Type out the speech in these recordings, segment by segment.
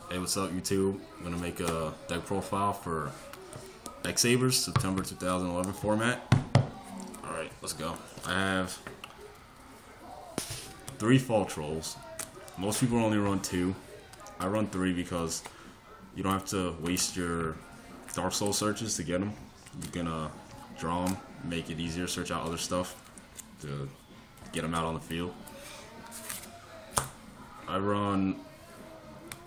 Hey, what's up, YouTube? I'm gonna make a deck profile for Sabers, September 2011 format. Alright, let's go. I have 3 Fall Trolls. Most people only run 2. I run 3 because you don't have to waste your Dark Soul searches to get them. You can draw them, make it easier to search out other stuff to get them out on the field. I run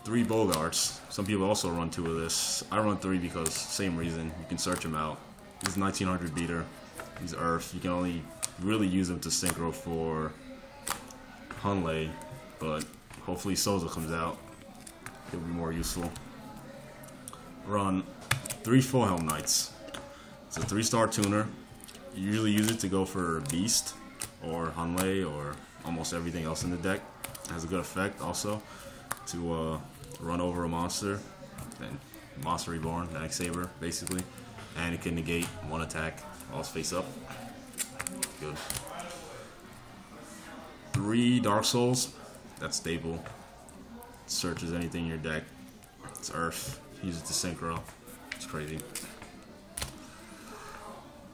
3 Bogarts. Some people also run 2 of this. I run 3 because same reason. You can search them out. He's 1900 beater. He's Earth. You can only really use him to synchro for Hunley, but hopefully Soza comes out. He'll be more useful. Run 3 Full Helm Knights. It's a 3-star tuner. You usually use it to go for Beast or Hunley or almost everything else in the deck. It has a good effect also to run over a monster, and Monster Reborn, the Saber basically, and it can negate 1 attack while it's face up. Good. 3 Dark Souls, that's staple. It searches anything in your deck. It's Earth, use it to synchro. It's crazy.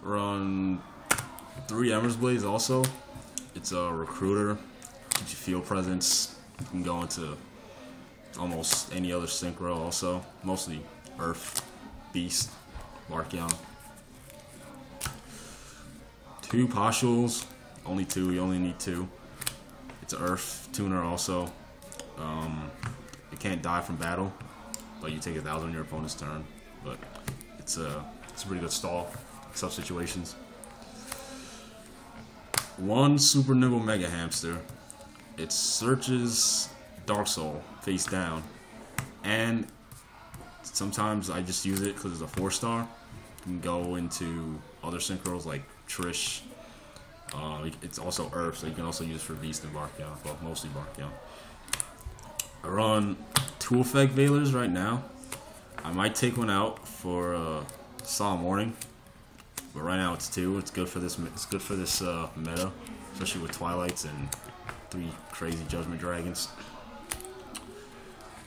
Run 3 Embers Blades also. It's a recruiter, keeps you field presence. You can go into almost any other synchro also. Mostly Earth, Beast, Markion. 2 Postules, only 2, you only need 2. It's an Earth tuner also. It can't die from battle, but you take 1,000 on your opponent's turn. But it's a pretty good stall in some situations. 1 Super Nimble Mega Hamster. It searches Dark Soul face down, and sometimes I just use it because it's a 4-star. You can go into other synchros like Trish. It's also Earth, so you can also use it for Beast and Barkion, but mostly Barkion. I run 2 Effect Veilers right now. I might take one out for Solemn Warning, but right now it's 2. It's good for this. It's good for this meta, especially with Twilights and 3 crazy Judgment Dragons.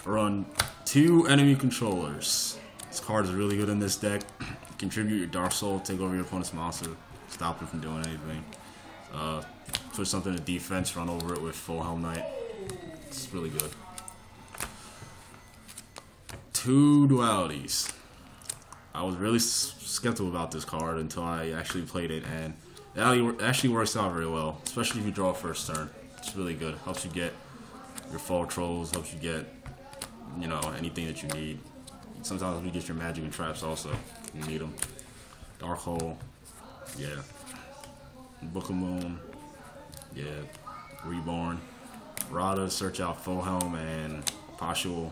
I run 2 Enemy Controllers. This card is really good in this deck. Contribute your Dark Soul, take over your opponent's monster, stop him from doing anything. Put something to defense, run over it with Full Helm Knight. It's really good. 2 Dualities. I was really skeptical about this card until I actually played it, and it actually works out very well, especially if you draw first turn. It's really good. Helps you get your Fall Trolls, helps you get, you know, anything that you need. Sometimes you get your magic and traps also. You need them. Dark Hole, yeah. Book of Moon, yeah. Reborn. Rada, search out Full Helm and Pashul.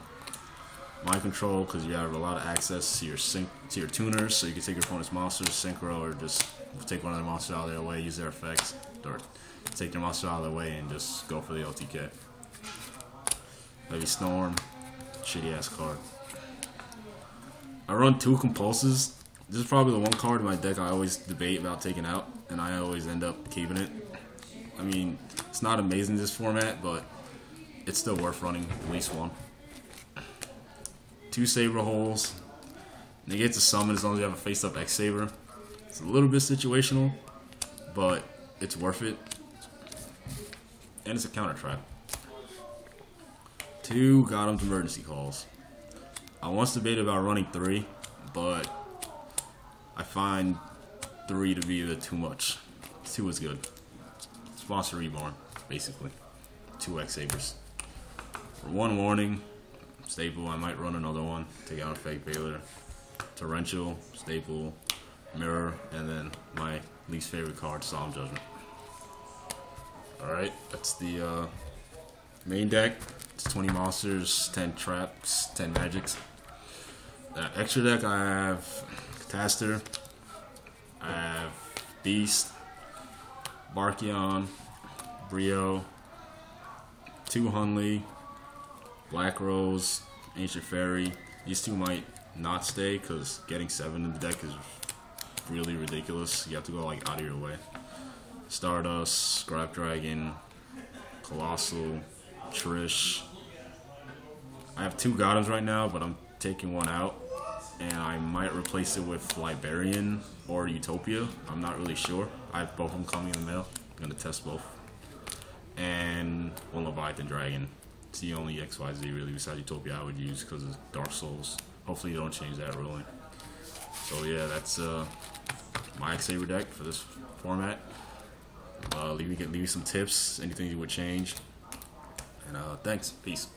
Mind Control, because you have a lot of access to your tuners, so you can take your opponent's monsters, synchro, or just take one of their monsters out of their way, use their effects, or take their monster out of their way and just go for the OTK. Maybe Storm, shitty ass card. I run 2 Compulses. This is probably the one card in my deck I always debate about taking out, and I always end up keeping it. I mean, it's not amazing in this format, but it's still worth running at least 1. 2 Saber Holes. Negate to summon as long as you have a face-up X-Saber. It's a little bit situational, but it's worth it. And it's a counter trap. 2 Godham's Emergency Calls. I once debated about running 3, but I find 3 to be a bit too much. 2 is good. It's Monster Reborn, basically. 2 X-Sabers. For 1 warning, staple, I might run another one. Take out a Fake Veiler. Torrential, staple, Mirror, and then my least favorite card, Solemn Judgment. Alright, that's the main deck. It's 20 monsters, 10 traps, 10 magics. Extra deck, I have Catastor, I have Beast, Barkion, Brio, 2 Hunley, Black Rose, Ancient Fairy. These 2 might not stay because getting 7 in the deck is really ridiculous. You have to go like out of your way. Stardust, Scrap Dragon, Colossal, Trish, I have 2 Gothams right now, but I'm taking one out. And I might replace it with Librarian or Utopia. I'm not really sure. I have both of them coming in the mail. I'm going to test both. And one Leviathan Dragon. It's the only XYZ really besides Utopia I would use because of Dark Souls. Hopefully you don't change that ruling. So yeah, that's my Saber deck for this format. Leave me some tips, anything you would change. And thanks. Peace.